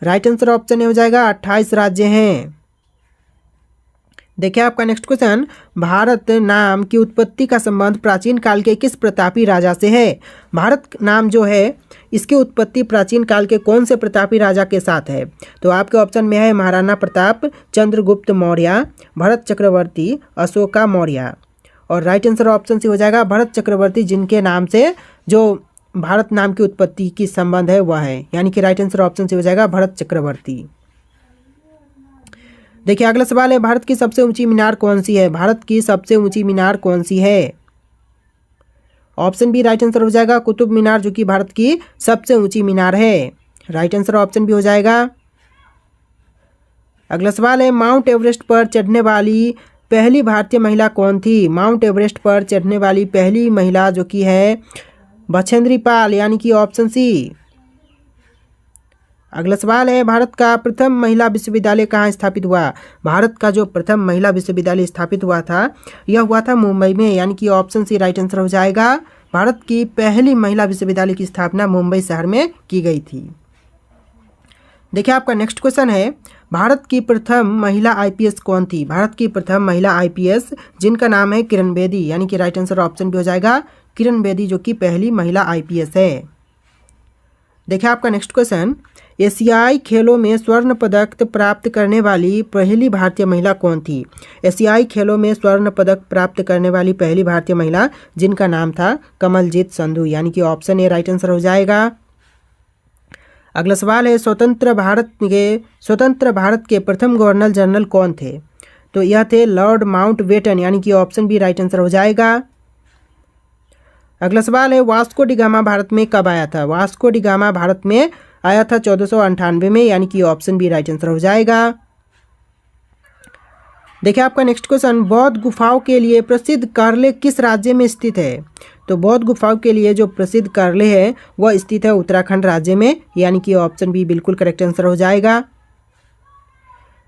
राइट आंसर ऑप्शन ए हो जाएगा 28 राज्य हैं। देखिए आपका नेक्स्ट क्वेश्चन, भारत नाम की उत्पत्ति का संबंध प्राचीन काल के किस प्रतापी राजा से है? भारत नाम जो है इसकी उत्पत्ति प्राचीन काल के कौन से प्रतापी राजा के साथ है? तो आपके ऑप्शन में है महाराणा प्रताप, चंद्रगुप्त मौर्य, भरत चक्रवर्ती, अशोका मौर्य। और राइट आंसर ऑप्शन सी हो जाएगा भरत चक्रवर्ती, जिनके नाम से जो भारत नाम की उत्पत्ति की संबंध है वह है, यानी कि राइट आंसर ऑप्शन सी हो जाएगा भरत चक्रवर्ती। देखिए अगला सवाल है, भारत की सबसे ऊंची मीनार कौन सी है? भारत की सबसे ऊंची मीनार कौन सी है? ऑप्शन बी राइट आंसर हो जाएगा कुतुब मीनार, जो कि भारत की सबसे ऊंची मीनार है। राइट आंसर ऑप्शन बी हो जाएगा। अगला सवाल है, माउंट एवरेस्ट पर चढ़ने वाली पहली भारतीय महिला कौन थी? माउंट एवरेस्ट पर चढ़ने वाली पहली महिला जो कि है बछेंद्री पाल, यानी कि ऑप्शन सी। अगला सवाल है, भारत का प्रथम महिला विश्वविद्यालय कहाँ स्थापित हुआ? भारत का जो प्रथम महिला विश्वविद्यालय स्थापित हुआ था यह हुआ था मुंबई में, यानी कि ऑप्शन सी राइट आंसर हो जाएगा। भारत की पहली महिला विश्वविद्यालय की स्थापना मुंबई शहर में की गई थी। देखिए आपका नेक्स्ट क्वेश्चन है, भारत की प्रथम महिला आईपीएस कौन थी? भारत की प्रथम महिला आईपीएस जिनका नाम है किरण बेदी, यानी कि राइट आंसर ऑप्शन भी हो जाएगा किरण बेदी, जो कि पहली महिला आईपीएस है। देखिए आपका नेक्स्ट क्वेश्चन, एशियाई खेलों में स्वर्ण पदक प्राप्त करने वाली पहली भारतीय महिला कौन थी? एशियाई खेलों में स्वर्ण पदक प्राप्त करने वाली पहली भारतीय महिला जिनका नाम था कमलजीत संधू, यानी कि ऑप्शन ए राइट आंसर हो जाएगा। अगला सवाल है, स्वतंत्र भारत के प्रथम गवर्नर जनरल कौन थे? तो यह थे लॉर्ड माउंटबेटन, यानी कि ऑप्शन बी राइट आंसर हो जाएगा। अगला सवाल है, वास्को डी गामा भारत में कब आया था? वास्को डी गामा भारत में आया था 1498 में, यानी कि ऑप्शन बी राइट आंसर हो जाएगा। देखिए आपका नेक्स्ट क्वेश्चन, बौद्ध गुफाओं के लिए प्रसिद्ध कार्ले किस राज्य में स्थित है? तो बौद्ध गुफाओं के लिए जो प्रसिद्ध कार्ले है वह स्थित है उत्तराखंड राज्य में, यानी कि ऑप्शन बी बिल्कुल करेक्ट आंसर हो जाएगा।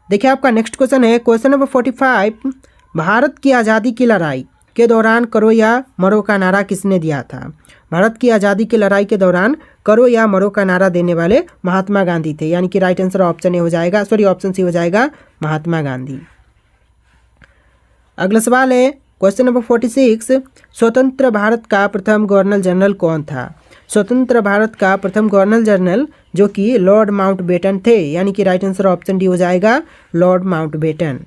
देखिए आपका नेक्स्ट क्वेश्चन है, क्वेश्चन नंबर 45, भारत की आज़ादी की लड़ाई के दौरान करो या मरो का नारा किसने दिया था? भारत की आज़ादी की लड़ाई के दौरान करो या मरो का नारा देने वाले महात्मा गांधी थे, यानी कि राइट आंसर ऑप्शन ए हो जाएगा, ऑप्शन सी हो जाएगा महात्मा गांधी। अगला सवाल है, क्वेश्चन नंबर 46, स्वतंत्र भारत का प्रथम गवर्नर जनरल कौन था? स्वतंत्र भारत का प्रथम गवर्नर जनरल जो कि लॉर्ड माउंटबेटन थे, यानी कि राइट आंसर ऑप्शन डी हो जाएगा लॉर्ड माउंटबेटन।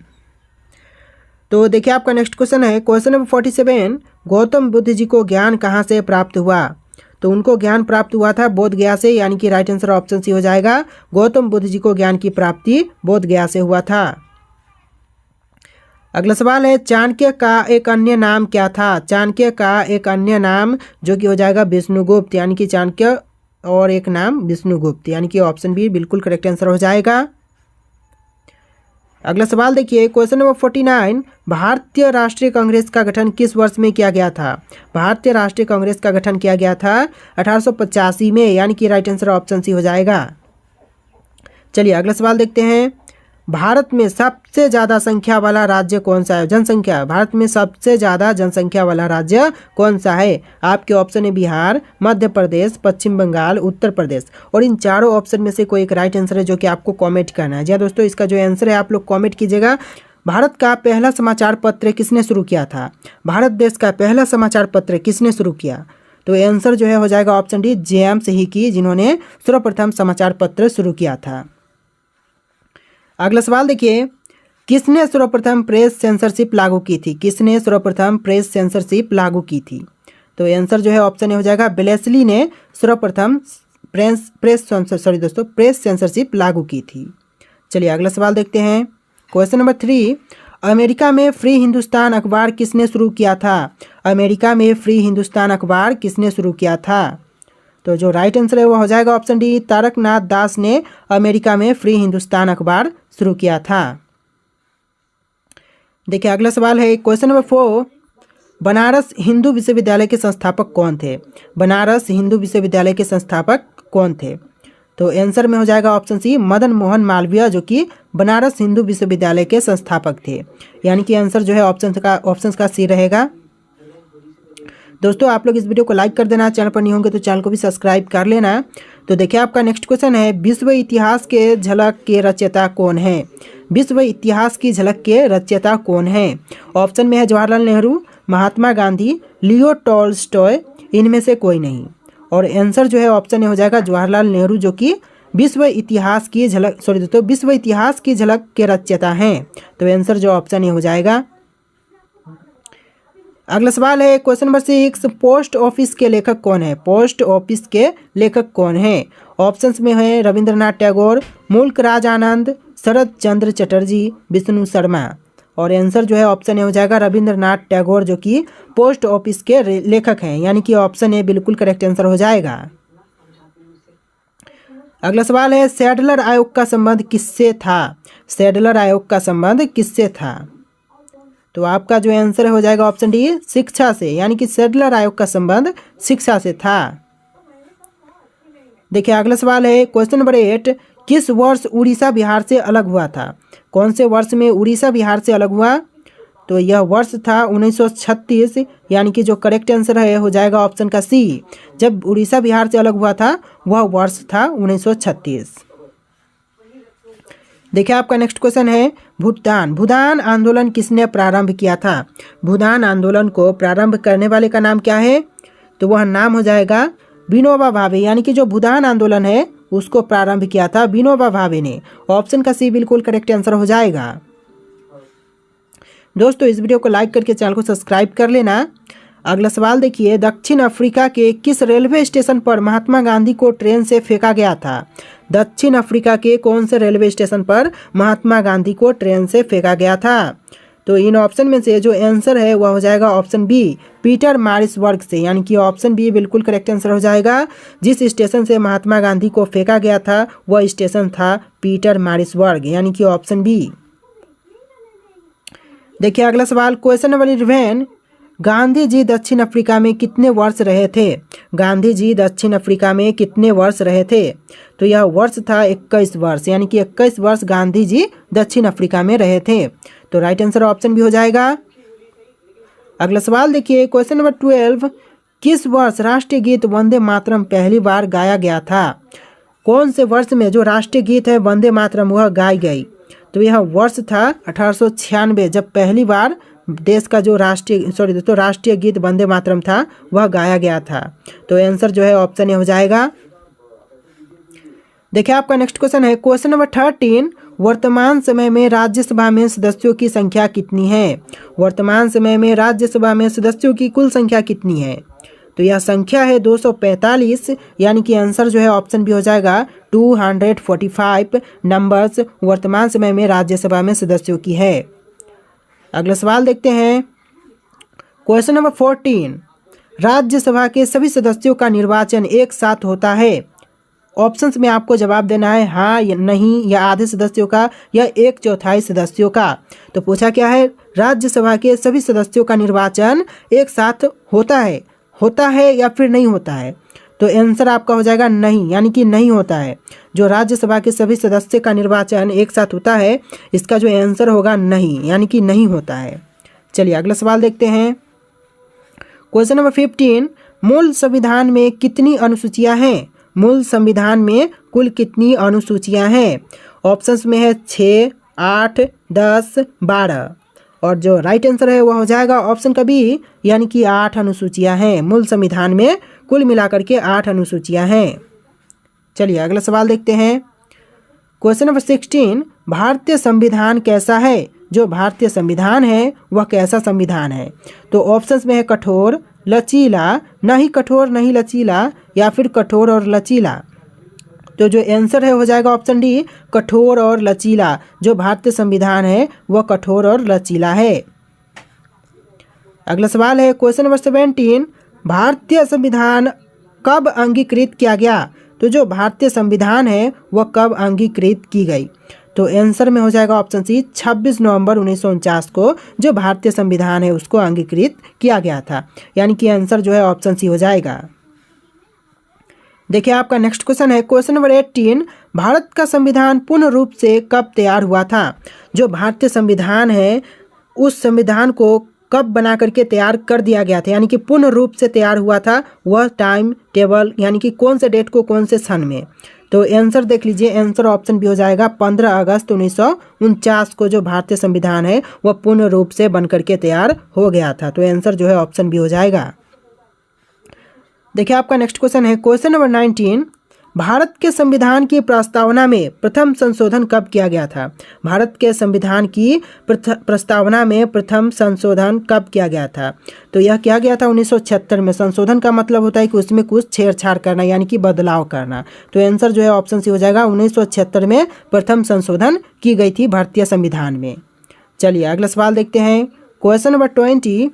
तो देखिए आपका नेक्स्ट क्वेश्चन है, क्वेश्चन नंबर 47, गौतम बुद्ध जी को ज्ञान कहाँ से प्राप्त हुआ? तो उनको ज्ञान प्राप्त हुआ था बोध गया से, यानी कि राइट आंसर ऑप्शन सी हो जाएगा। गौतम बुद्ध जी को ज्ञान की प्राप्ति बोध गया से हुआ था। अगला सवाल है, चाणक्य का एक अन्य नाम क्या था? चाणक्य का एक अन्य नाम जो कि हो जाएगा विष्णुगुप्त, यानी कि चाणक्य और एक नाम विष्णुगुप्त, यानी कि ऑप्शन बी बिल्कुल करेक्ट आंसर हो जाएगा। अगला सवाल देखिए, क्वेश्चन नंबर 49, भारतीय राष्ट्रीय कांग्रेस का गठन किस वर्ष में किया गया था? भारतीय राष्ट्रीय कांग्रेस का गठन किया गया था 1885 में, यानी कि राइट आंसर ऑप्शन सी हो जाएगा। चलिए अगला सवाल देखते हैं, भारत में सबसे ज़्यादा संख्या वाला राज्य कौन सा है? जनसंख्या, भारत में सबसे ज़्यादा जनसंख्या वाला राज्य कौन सा है? आपके ऑप्शन है बिहार, मध्य प्रदेश, पश्चिम बंगाल, उत्तर प्रदेश। और इन चारों ऑप्शन में से कोई एक राइट आंसर है जो कि आपको कमेंट करना है। जी दोस्तों, इसका जो आंसर है आप लोग कमेंट कीजिएगा। भारत का पहला समाचार पत्र किसने शुरू किया था? भारत देश का पहला समाचार पत्र किसने शुरू किया? तो आंसर जो है हो जाएगा ऑप्शन डी जेम्स हिकी, जिन्होंने सर्वप्रथम समाचार पत्र शुरू किया था। अगला सवाल देखिए, किसने सर्वप्रथम प्रेस सेंसरशिप लागू की थी? किसने सर्वप्रथम प्रेस सेंसरशिप लागू की थी? तो आंसर जो है ऑप्शन ए हो जाएगा बेलेस्ली ने सर्वप्रथम प्रेस सेंसरशिप लागू की थी। चलिए अगला सवाल देखते हैं, क्वेश्चन नंबर 3, अमेरिका में फ्री हिंदुस्तान अखबार किसने शुरू किया था? अमेरिका में फ्री हिंदुस्तान अखबार किसने शुरू किया था? तो जो राइट आंसर है वो हो जाएगा ऑप्शन डी तारकनाथ दास ने अमेरिका में फ्री हिंदुस्तान अखबार शुरू किया था। देखिए अगला सवाल है, क्वेश्चन नंबर 4, बनारस हिंदू विश्वविद्यालय के संस्थापक कौन थे? बनारस हिंदू विश्वविद्यालय के संस्थापक कौन थे? तो आंसर में हो जाएगा ऑप्शन सी मदन मोहन मालवीय, जो कि बनारस हिंदू विश्वविद्यालय के संस्थापक थे, यानी कि आंसर जो है ऑप्शन का सी रहेगा। दोस्तों आप लोग इस वीडियो को लाइक कर देना, चैनल पर नहीं होंगे तो चैनल को भी सब्सक्राइब कर लेना। तो देखिए आपका नेक्स्ट क्वेश्चन है, विश्व इतिहास के झलक के रचयिता कौन है? विश्व इतिहास की झलक के रचयिता कौन है? ऑप्शन में है जवाहरलाल नेहरू, महात्मा गांधी, लियो टॉल्स्टॉय, इनमें से कोई नहीं। और आंसर जो है ऑप्शन ए हो जाएगा जवाहरलाल नेहरू, जो कि विश्व इतिहास की झलक के रचयिता हैं। तो आंसर जो ऑप्शन ए हो जाएगा। अगला सवाल है क्वेश्चन नंबर 6, पोस्ट ऑफिस के लेखक कौन है? पोस्ट ऑफिस के लेखक कौन है? ऑप्शंस में है रविंद्रनाथ टैगोर, मुल्क राज आनंद, शरद चंद्र चटर्जी, विष्णु शर्मा। और आंसर जो है ऑप्शन ए हो जाएगा रविंद्रनाथ टैगोर, जो कि पोस्ट ऑफिस के लेखक हैं, यानी कि ऑप्शन ए बिल्कुल करेक्ट आंसर हो जाएगा। अगला सवाल है सैडलर आयोग का संबंध किससे था? सैडलर आयोग का संबंध किससे था? तो आपका जो आंसर हो जाएगा ऑप्शन डी, शिक्षा से, यानी कि सैडलर आयोग का संबंध शिक्षा से था। देखिए अगला सवाल है क्वेश्चन नंबर 8, किस वर्ष उड़ीसा बिहार से अलग हुआ था? कौन से वर्ष में उड़ीसा बिहार से अलग हुआ? तो यह वर्ष था 1936, यानी कि जो करेक्ट आंसर है हो जाएगा ऑप्शन का सी। जब उड़ीसा बिहार से अलग हुआ था वह वर्ष था 1936। देखिए आपका नेक्स्ट क्वेश्चन है भूदान आंदोलन किसने प्रारंभ किया था? भूदान आंदोलन को प्रारंभ करने वाले का नाम क्या है? तो वह नाम हो जाएगा विनोबा भावे, यानी कि जो भूदान आंदोलन है उसको प्रारंभ किया था विनोबा भावे ने। ऑप्शन का सी बिल्कुल करेक्ट आंसर हो जाएगा। दोस्तों इस वीडियो को लाइक करके चैनल को सब्सक्राइब कर लेना। अगला सवाल देखिए, दक्षिण अफ्रीका के किस रेलवे स्टेशन पर महात्मा गांधी को ट्रेन से फेंका गया था? दक्षिण अफ्रीका के कौन से रेलवे स्टेशन पर महात्मा गांधी को ट्रेन से फेंका गया था? तो इन ऑप्शन में से जो आंसर है वह हो जाएगा ऑप्शन बी, पीटर मारिसबर्ग से, यानी कि ऑप्शन बी बिल्कुल करेक्ट आंसर हो जाएगा। जिस स्टेशन से महात्मा गांधी को फेंका गया था वह स्टेशन था पीटर मारिसबर्ग, यानी कि ऑप्शन बी। देखिए अगला सवाल क्वेश्चन नंबर 11, गांधी जी दक्षिण अफ्रीका में कितने वर्ष रहे थे? गांधी जी दक्षिण अफ्रीका में कितने वर्ष रहे थे? तो यह वर्ष था 21 वर्ष, यानी कि 21 वर्ष गांधी जी दक्षिण अफ्रीका में रहे थे। तो राइट आंसर ऑप्शन भी हो जाएगा। अगला सवाल देखिए क्वेश्चन नंबर 12, किस वर्ष राष्ट्रीय गीत वंदे मातरम पहली बार गाया गया था? कौन से वर्ष में जो राष्ट्रीय गीत है वंदे मातरम वह गाई गई? तो यह वर्ष था 1896, जब पहली बार देश का जो राष्ट्रीय गीत वंदे मातरम था वह गाया गया था। तो आंसर जो है ऑप्शन ए हो जाएगा। देखिए आपका नेक्स्ट क्वेश्चन है क्वेश्चन नंबर 13, वर्तमान समय में राज्यसभा में सदस्यों की संख्या कितनी है? वर्तमान समय में राज्यसभा में सदस्यों की कुल संख्या कितनी है? तो यह संख्या है 245, यानी कि आंसर जो है ऑप्शन बी हो जाएगा 245 नंबर्स वर्तमान समय में राज्यसभा में सदस्यों की है। अगला सवाल देखते हैं क्वेश्चन नंबर 14, राज्यसभा के सभी सदस्यों का निर्वाचन एक साथ होता है? ऑप्शंस में आपको जवाब देना है हाँ या नहीं, या आधे सदस्यों का, या 1/4 सदस्यों का। तो पूछा क्या है, राज्यसभा के सभी सदस्यों का निर्वाचन एक साथ होता है या फिर नहीं होता है? तो आंसर आपका हो जाएगा नहीं, यानी कि नहीं होता है। जो राज्यसभा के सभी सदस्य का निर्वाचन एक साथ होता है, इसका जो आंसर होगा नहीं, यानी कि नहीं होता है। चलिए अगला सवाल देखते हैं क्वेश्चन नंबर 15, मूल संविधान में कितनी अनुसूचियां हैं? मूल संविधान में कुल कितनी अनुसूचियां हैं? ऑप्शंस में है 6, 8, 10, 12। और जो राइट आंसर है वह हो जाएगा ऑप्शन का बी, यानी कि 8 अनुसूचियां हैं। मूल संविधान में कुल मिलाकर के 8 अनुसूचियां हैं। चलिए अगला सवाल देखते हैं क्वेश्चन नंबर 16, भारतीय संविधान कैसा है? जो भारतीय संविधान है वह कैसा संविधान है? तो ऑप्शंस में है कठोर, लचीला, नहीं कठोर नहीं लचीला, या फिर कठोर और लचीला। तो जो आंसर है हो जाएगा ऑप्शन डी, कठोर और लचीला। जो भारतीय संविधान है वह कठोर और लचीला है। अगला सवाल है क्वेश्चन नंबर 17, भारतीय संविधान कब अंगीकृत किया गया? तो जो भारतीय संविधान है वह कब अंगीकृत की गई? तो आंसर में हो जाएगा ऑप्शन सी, 26 नवंबर 1949 को जो भारतीय संविधान है उसको अंगीकृत किया गया था, यानी कि आंसर जो है ऑप्शन सी हो जाएगा। देखिए आपका नेक्स्ट क्वेश्चन है क्वेश्चन नंबर 18, भारत का संविधान पूर्ण रूप से कब तैयार हुआ था? जो भारतीय संविधान है उस संविधान को कब बना करके तैयार कर दिया गया था, यानी कि पूर्ण रूप से तैयार हुआ था, वह टाइम टेबल, यानी कि कौन से डेट को कौन से सन में? तो आंसर देख लीजिए, आंसर ऑप्शन भी हो जाएगा 15 अगस्त 1949 को जो भारतीय संविधान है वह पूर्ण रूप से बनकर के तैयार हो गया था। तो आंसर जो है ऑप्शन भी हो जाएगा। देखिए आपका नेक्स्ट क्वेश्चन है, क्वेश्चन नंबर 19, भारत के संविधान की प्रस्तावना में प्रथम संशोधन कब किया गया था? भारत के संविधान की प्रस्तावना में प्रथम संशोधन कब किया गया था? तो यह किया गया था 1976 में। संशोधन का मतलब होता है कि उसमें कुछ छेड़छाड़ करना, यानी कि बदलाव करना। तो आंसर जो है ऑप्शन सी हो जाएगा, 1976 में प्रथम संशोधन की गई थी भारतीय संविधान में। चलिए अगला सवाल देखते हैं, क्वेश्चन नंबर 20,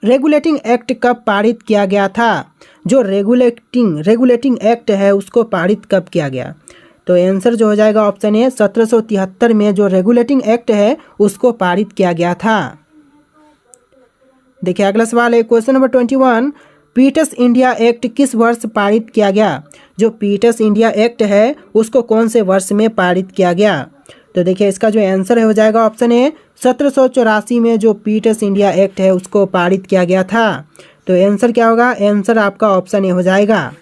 रेगुलेटिंग एक्ट कब पारित किया गया था? जो रेगुलेटिंग एक्ट है उसको पारित कब किया गया? तो आंसर जो हो जाएगा ऑप्शन ए, 1773 में जो रेगुलेटिंग एक्ट है उसको पारित किया गया था। देखिए अगला सवाल है, question number 21, Pitt's India Act किस वर्ष पारित किया गया? जो पीटर्स इंडिया एक्ट है उसको कौन से वर्ष में पारित किया गया? तो देखिए इसका जो आंसर है हो जाएगा ऑप्शन ए, 1784 में जो पीटर्स इंडिया एक्ट है उसको पारित किया गया था। तो आंसर क्या होगा? आंसर आपका ऑप्शन ए हो जाएगा।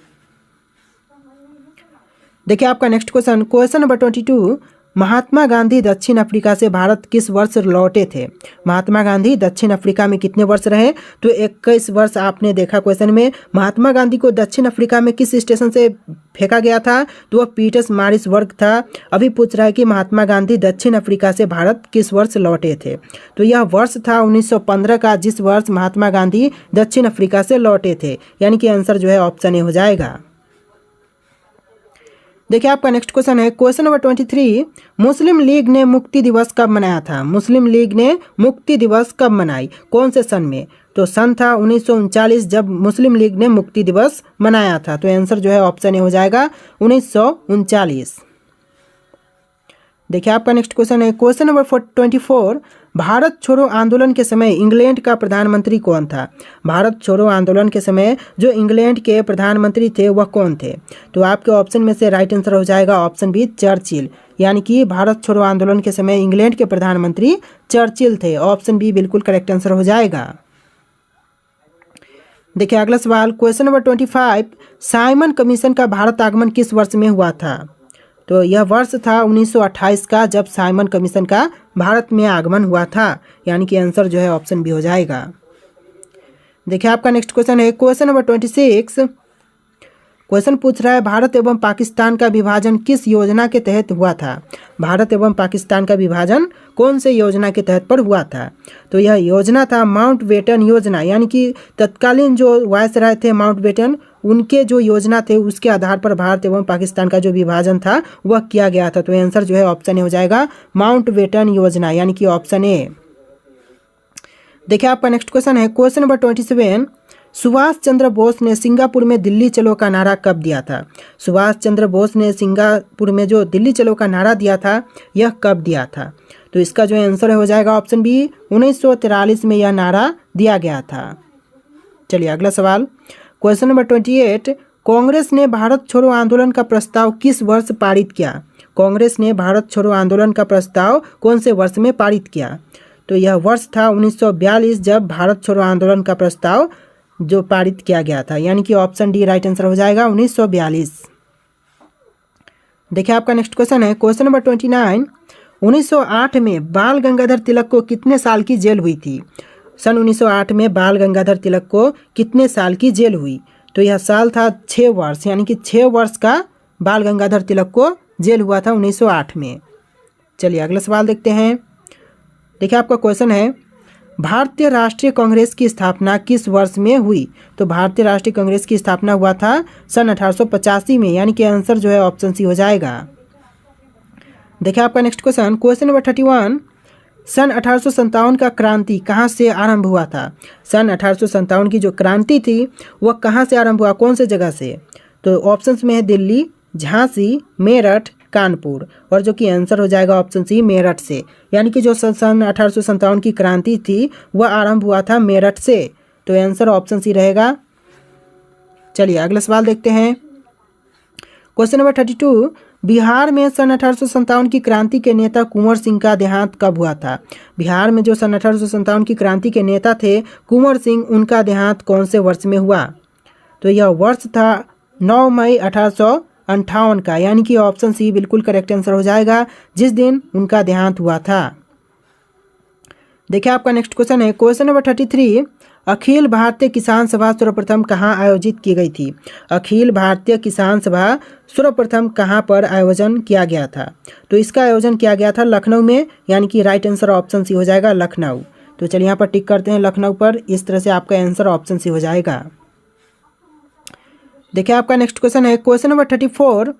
देखिए आपका next question, question number 22, Mahatma Gandhi दक्षिण अफ्रीका से भारत किस वर्ष लौटे थे? महात्मा गांधी दक्षिण अफ्रीका में कितने वर्ष रहे? तो 21 वर्ष आपने देखा क्वेश्चन में। महात्मा गांधी को दक्षिण अफ्रीका में किस स्टेशन से फेंका गया था? तो वह पीटर्स मारिसबर्ग था। अभी पूछ रहा है कि महात्मा गांधी दक्षिण अफ्रीका से भारत किस वर्ष लौटे थे? तो यह वर्ष था 1915 का, जिस वर्ष महात्मा गांधी दक्षिण अफ्रीका से लौटे थे, यानी कि आंसर जो है ऑप्शन ए हो जाएगा। देखिए आपका नेक्स्ट क्वेश्चन है, क्वेश्चन नंबर 23, मुस्लिम लीग ने मुक्ति दिवस कब मनाया था? मुस्लिम लीग ने मुक्ति दिवस कब मनाई, कौन से सन में? तो सन था 1939 जब मुस्लिम लीग ने मुक्ति दिवस मनाया था। तो आंसर जो है ऑप्शन ए हो जाएगा 1939। देखिए आपका नेक्स्ट क्वेश्चन है, क्वेश्चन नंबर 24, भारत छोड़ो आंदोलन के समय इंग्लैंड का प्रधानमंत्री कौन था? भारत छोड़ो आंदोलन के समय जो इंग्लैंड के प्रधानमंत्री थे वह कौन थे? तो आपके ऑप्शन में से राइट आंसर हो जाएगा ऑप्शन बी, चर्चिल। यानी कि भारत छोड़ो आंदोलन के समय इंग्लैंड के प्रधानमंत्री चर्चिल थे। ऑप्शन बी बिल्कुल करेक्ट आंसर हो जाएगा। देखिए अगला सवाल, क्वेश्चन नंबर 25, साइमन कमीशन का भारत आगमन किस वर्ष में हुआ था? तो यह वर्ष था 1928 का, जब साइमन कमीशन का भारत में आगमन हुआ था, यानी कि आंसर जो है ऑप्शन बी हो जाएगा। देखिए आपका नेक्स्ट क्वेश्चन है, क्वेश्चन नंबर 26, क्वेश्चन पूछ रहा है भारत एवं पाकिस्तान का विभाजन किस योजना के तहत हुआ था? भारत एवं पाकिस्तान का विभाजन कौन से योजना के तहत पर हुआ था? तो यह योजना था माउंटबेटन योजना, यानी कि तत्कालीन जो वायसराय थे माउंटबेटन, उनके जो योजना थे उसके आधार पर भारत एवं पाकिस्तान का जो विभाजन था वह किया गया था। तो आंसर जो है ऑप्शन ए हो जाएगा, माउंटबेटन योजना, यानी कि ऑप्शन ए। देखिए आपका नेक्स्ट क्वेश्चन है, क्वेश्चन नंबर 27, सुभाष चंद्र बोस ने सिंगापुर में दिल्ली चलो का नारा कब दिया था? सुभाष चंद्र बोस ने सिंगापुर में जो दिल्ली चलो का नारा दिया था यह कब दिया था? तो इसका जो आंसर हो जाएगा ऑप्शन बी, 1943 में यह नारा दिया गया था। चलिए अगला सवाल, क्वेश्चन नंबर 28, कांग्रेस ने भारत छोड़ो आंदोलन का प्रस्ताव किस वर्ष पारित किया? कांग्रेस ने भारत छोड़ो आंदोलन का प्रस्ताव कौन से वर्ष में पारित किया? तो यह वर्ष था 1942 जब भारत छोड़ो आंदोलन का प्रस्ताव जो पारित किया गया था, यानी कि ऑप्शन डी राइट आंसर हो जाएगा 1942। देखिए आपका नेक्स्ट क्वेश्चन है, क्वेश्चन नंबर 29, 1908 में बाल गंगाधर तिलक को कितने साल की जेल हुई थी? सन 1908 में बाल गंगाधर तिलक को कितने साल की जेल हुई? तो यह साल था 6 वर्ष, यानी कि 6 वर्ष का बाल गंगाधर तिलक को जेल हुआ था 1908 में। चलिए अगला सवाल देखते हैं। देखिए आपका क्वेश्चन है, भारतीय राष्ट्रीय कांग्रेस की स्थापना किस वर्ष में हुई? तो भारतीय राष्ट्रीय कांग्रेस की स्थापना हुआ था सन 1885 में, यानी कि आंसर जो है ऑप्शन सी हो जाएगा। देखिए आपका नेक्स्ट क्वेश्चन, क्वेश्चन नंबर 31, सन 1857 का क्रांति कहाँ से आरंभ हुआ था? सन 1857 की जो क्रांति थी वह कहाँ से आरंभ हुआ, कौन से जगह से? तो ऑप्शंस में है दिल्ली, झांसी, मेरठ, कानपुर, और जो कि आंसर हो जाएगा ऑप्शन सी, मेरठ से। यानी कि जो सन 1857 की क्रांति थी वह आरंभ हुआ था मेरठ से। तो आंसर ऑप्शन सी रहेगा। चलिए अगला सवाल देखते हैं। क्वेश्चन नंबर 32, बिहार में सन 1857 की क्रांति के नेता कुंवर सिंह का देहांत कब हुआ था? बिहार में जो सन 1857 की क्रांति के नेता थे कुंवर सिंह, उनका देहांत कौन से वर्ष में हुआ? तो यह वर्ष था 9 मई 1958 का, यानी कि ऑप्शन सी बिल्कुल करेक्ट आंसर हो जाएगा, जिस दिन उनका देहांत हुआ था। देखिए आपका नेक्स्ट क्वेश्चन है, क्वेश्चन नंबर 33, अखिल भारतीय किसान सभा सर्वप्रथम कहाँ आयोजित की गई थी? अखिल भारतीय किसान सभा सर्वप्रथम कहाँ पर आयोजन किया गया था? तो इसका आयोजन किया गया था लखनऊ में, यानी कि राइट आंसर ऑप्शन सी हो जाएगा लखनऊ। तो चलिए यहाँ पर टिक करते हैं लखनऊ पर, इस तरह से आपका आंसर ऑप्शन सी हो जाएगा। देखिए आपका नेक्स्ट क्वेश्चन है, क्वेश्चन नंबर 34,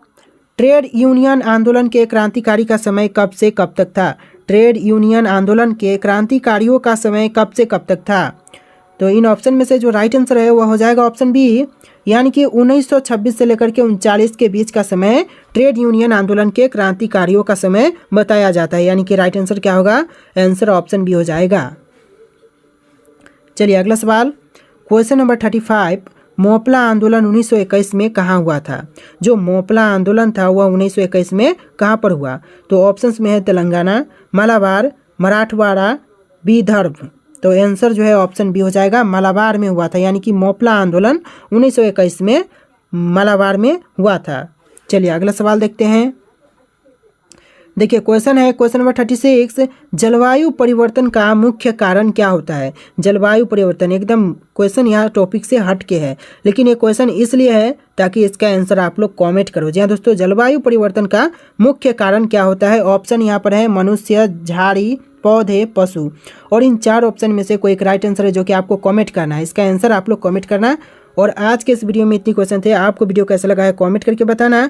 ट्रेड यूनियन आंदोलन के क्रांतिकारी का समय कब से कब तक था? ट्रेड यूनियन आंदोलन के क्रांतिकारियों का समय कब से कब तक था? तो इन ऑप्शन में से जो राइट आंसर है वह हो जाएगा ऑप्शन बी, यानी कि 1926 से लेकर के 39 के बीच का समय ट्रेड यूनियन आंदोलन के क्रांतिकारियों का समय बताया जाता है, यानी कि राइट आंसर क्या होगा? आंसर ऑप्शन बी हो जाएगा। चलिए अगला सवाल, क्वेश्चन नंबर 35, मोपला आंदोलन 1921 में कहाँ हुआ था? जो मोपला आंदोलन था वह 1921 में कहाँ पर हुआ? तो ऑप्शंस में है तेलंगाना, मालाबार, मराठवाड़ा, विदर्भ। तो आंसर जो है ऑप्शन बी हो जाएगा, मालाबार में हुआ था, यानी कि मोपला आंदोलन 1921 में मालाबार में हुआ था। चलिए अगला सवाल देखते हैं। देखिए क्वेश्चन है, क्वेश्चन नंबर 36, जलवायु परिवर्तन का मुख्य कारण क्या होता है? जलवायु परिवर्तन, एकदम क्वेश्चन यहाँ टॉपिक से हट के है, लेकिन ये क्वेश्चन इसलिए है ताकि इसका आंसर आप लोग कमेंट करो। जी हाँ दोस्तों, जलवायु परिवर्तन का मुख्य कारण क्या होता है? ऑप्शन यहाँ पर है मनुष्य, झाड़ी, पौधे, पशु। और इन 4 ऑप्शन में से कोई एक राइट आंसर है जो कि आपको कमेंट करना है। इसका आंसर आप लोग कमेंट करना। और आज के इस वीडियो में इतनी क्वेश्चन थे। आपको वीडियो कैसा लगा है कमेंट करके बताना।